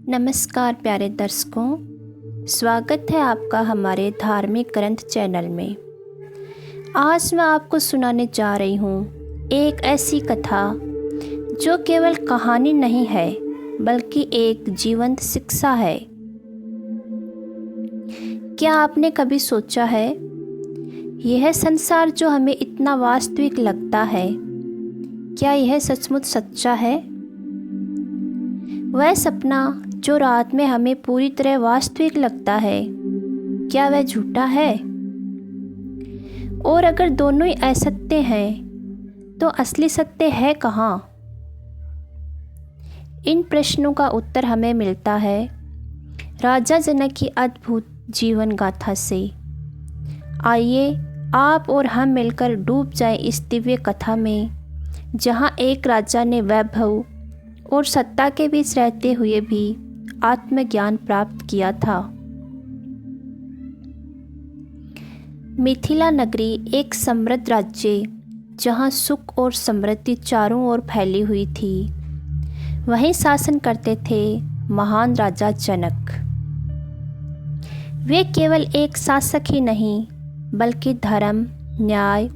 नमस्कार प्यारे दर्शकों, स्वागत है आपका हमारे धार्मिक ग्रंथ चैनल में। आज मैं आपको सुनाने जा रही हूँ एक ऐसी कथा जो केवल कहानी नहीं है बल्कि एक जीवंत शिक्षा है। क्या आपने कभी सोचा है यह संसार जो हमें इतना वास्तविक लगता है, क्या यह सचमुच सच्चा है? वह सपना जो रात में हमें पूरी तरह वास्तविक लगता है, क्या वह झूठा है? और अगर दोनों ही असत्य हैं तो असली सत्य है कहाँ? इन प्रश्नों का उत्तर हमें मिलता है राजा जनक की अद्भुत जीवन गाथा से। आइए आप और हम मिलकर डूब जाएं इस दिव्य कथा में, जहाँ एक राजा ने वैभव और सत्ता के बीच रहते हुए भी आत्मज्ञान प्राप्त किया था। मिथिला नगरी एक समृद्ध राज्य, जहाँ सुख और समृद्धि चारों ओर फैली हुई थी। वहीं शासन करते थे महान राजा जनक। वे केवल एक शासक ही नहीं बल्कि धर्म, न्याय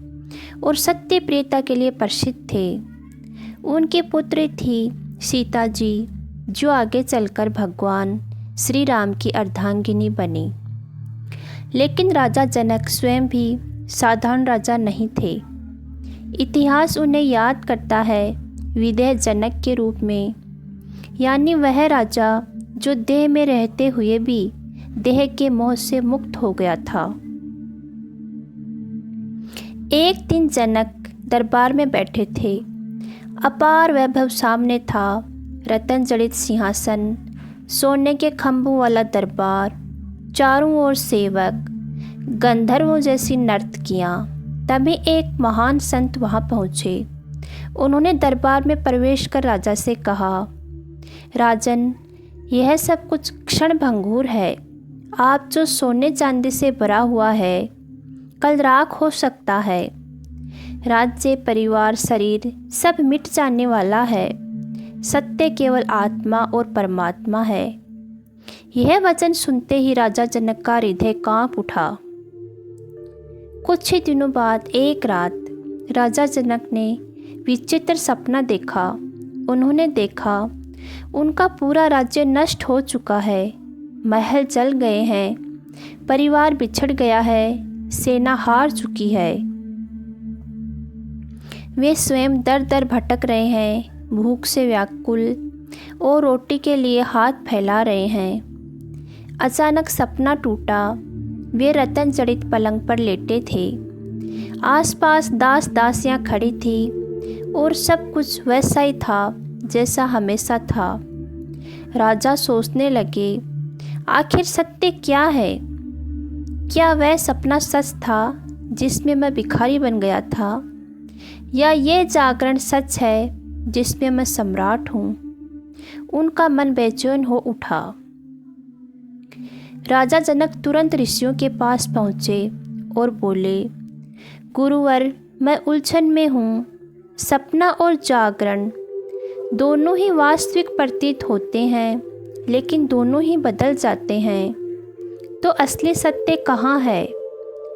और सत्य प्रियता के लिए प्रसिद्ध थे। उनके पुत्र थी सीता जी, जो आगे चलकर भगवान श्री राम की अर्धांगिनी बनी। लेकिन राजा जनक स्वयं भी साधारण राजा नहीं थे। इतिहास उन्हें याद करता है विदेह जनक के रूप में, यानी वह राजा जो देह में रहते हुए भी देह के मोह से मुक्त हो गया था। एक दिन जनक दरबार में बैठे थे। अपार वैभव सामने था, रतन जड़ित सिंहासन, सोने के खंभों वाला दरबार, चारों ओर सेवक, गंधर्वों जैसी नर्तकियाँ। तभी एक महान संत वहाँ पहुँचे। उन्होंने दरबार में प्रवेश कर राजा से कहा, राजन, यह सब कुछ क्षण भंगुर है। आप जो सोने चांदी से भरा हुआ है, कल राख हो सकता है। राज्य, परिवार, शरीर सब मिट जाने वाला है। सत्य केवल आत्मा और परमात्मा है। यह वचन सुनते ही राजा जनक का हृदय कांप उठा। कुछ ही दिनों बाद एक रात राजा जनक ने विचित्र सपना देखा। उन्होंने देखा उनका पूरा राज्य नष्ट हो चुका है। महल जल गए हैं, परिवार बिछड़ गया है, सेना हार चुकी है। वे स्वयं दर दर भटक रहे हैं, भूख से व्याकुल और रोटी के लिए हाथ फैला रहे हैं। अचानक सपना टूटा। वे रतन जड़ित पलंग पर लेटे थे। आसपास दास दासियां खड़ी थी और सब कुछ वैसा ही था जैसा हमेशा था। राजा सोचने लगे, आखिर सत्य क्या है? क्या वह सपना सच था जिसमें मैं भिखारी बन गया था, या ये जागरण सच है जिसमें मैं सम्राट हूँ? उनका मन बेचैन हो उठा। राजा जनक तुरंत ऋषियों के पास पहुँचे और बोले, गुरुवर, मैं उलझन में हूँ। सपना और जागरण दोनों ही वास्तविक प्रतीत होते हैं, लेकिन दोनों ही बदल जाते हैं। तो असली सत्य कहाँ है?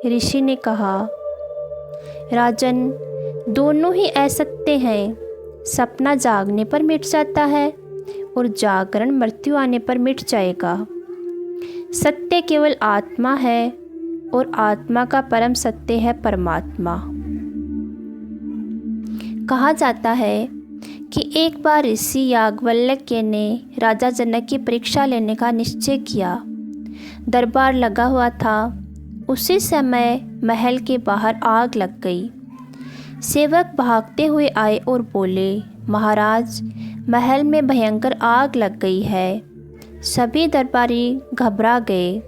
ऋषि ने कहा, राजन, दोनों ही असत्य हैं। सपना जागने पर मिट जाता है और जागरण मृत्यु आने पर मिट जाएगा। सत्य केवल आत्मा है और आत्मा का परम सत्य है परमात्मा। कहा जाता है कि एक बार ऋषि याज्ञवल्क्य ने राजा जनक की परीक्षा लेने का निश्चय किया। दरबार लगा हुआ था। उसी समय महल के बाहर आग लग गई। सेवक भागते हुए आए और बोले, महाराज, महल में भयंकर आग लग गई है। सभी दरबारी घबरा गए,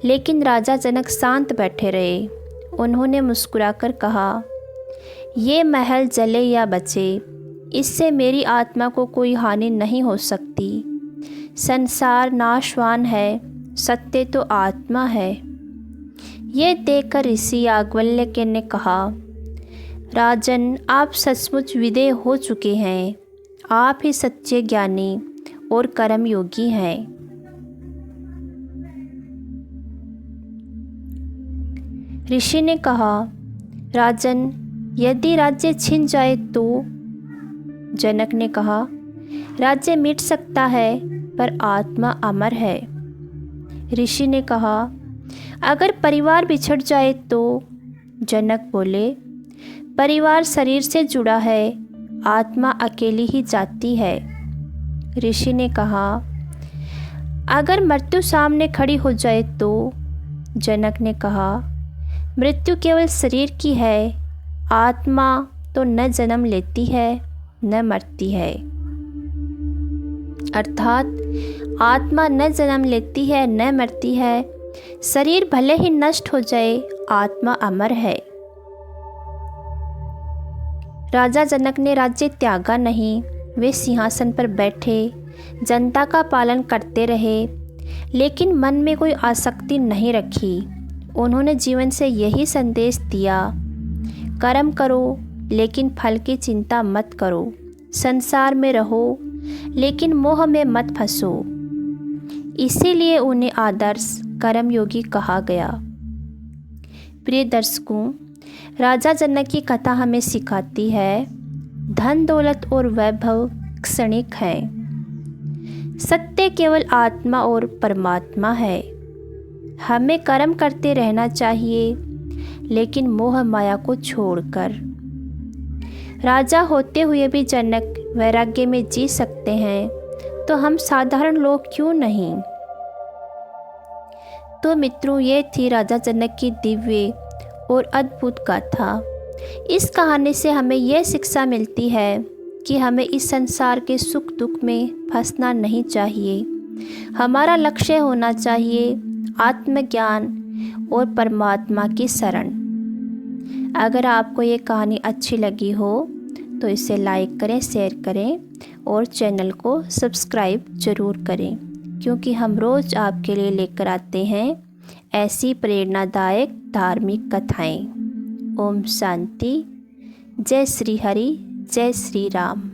लेकिन राजा जनक शांत बैठे रहे। उन्होंने मुस्कुराकर कहा, ये महल जले या बचे, इससे मेरी आत्मा को कोई हानि नहीं हो सकती। संसार नाशवान है, सत्य तो आत्मा है। ये देखकर ऋषि याज्ञवल्क्य ने कहा, राजन, आप सचमुच विदेह हो चुके हैं। आप ही सच्चे ज्ञानी और कर्मयोगी हैं। ऋषि ने कहा, राजन, यदि राज्य छिन जाए तो? जनक ने कहा, राज्य मिट सकता है पर आत्मा अमर है। ऋषि ने कहा, अगर परिवार बिछड़ जाए तो? जनक बोले, परिवार शरीर से जुड़ा है, आत्मा अकेली ही जाती है। ऋषि ने कहा, अगर मृत्यु सामने खड़ी हो जाए तो? जनक ने कहा, मृत्यु केवल शरीर की है, आत्मा तो न जन्म लेती है न मरती है। अर्थात आत्मा न जन्म लेती है न मरती है। शरीर भले ही नष्ट हो जाए, आत्मा अमर है। राजा जनक ने राज्य त्यागा नहीं। वे सिंहासन पर बैठे, जनता का पालन करते रहे, लेकिन मन में कोई आसक्ति नहीं रखी। उन्होंने जीवन से यही संदेश दिया, कर्म करो लेकिन फल की चिंता मत करो। संसार में रहो लेकिन मोह में मत फंसो। इसीलिए उन्हें आदर्श कर्मयोगी कहा गया। प्रिय दर्शकों, राजा जनक की कथा हमें सिखाती है, धन दौलत और वैभव क्षणिक है, सत्य केवल आत्मा और परमात्मा है। हमें कर्म करते रहना चाहिए, लेकिन मोह माया को छोड़कर। राजा होते हुए भी जनक वैराग्य में जी सकते हैं, तो हम साधारण लोग क्यों नहीं? तो मित्रों, ये थी राजा जनक की दिव्य और अद्भुत गाथा। इस कहानी से हमें यह शिक्षा मिलती है कि हमें इस संसार के सुख दुख में फंसना नहीं चाहिए। हमारा लक्ष्य होना चाहिए आत्मज्ञान और परमात्मा की शरण। अगर आपको ये कहानी अच्छी लगी हो तो इसे लाइक करें, शेयर करें और चैनल को सब्सक्राइब ज़रूर करें, क्योंकि हम रोज़ आपके लिए लेकर आते हैं ऐसी प्रेरणादायक धार्मिक कथाएं। ओम शांति। जय श्री हरि, जय श्री राम।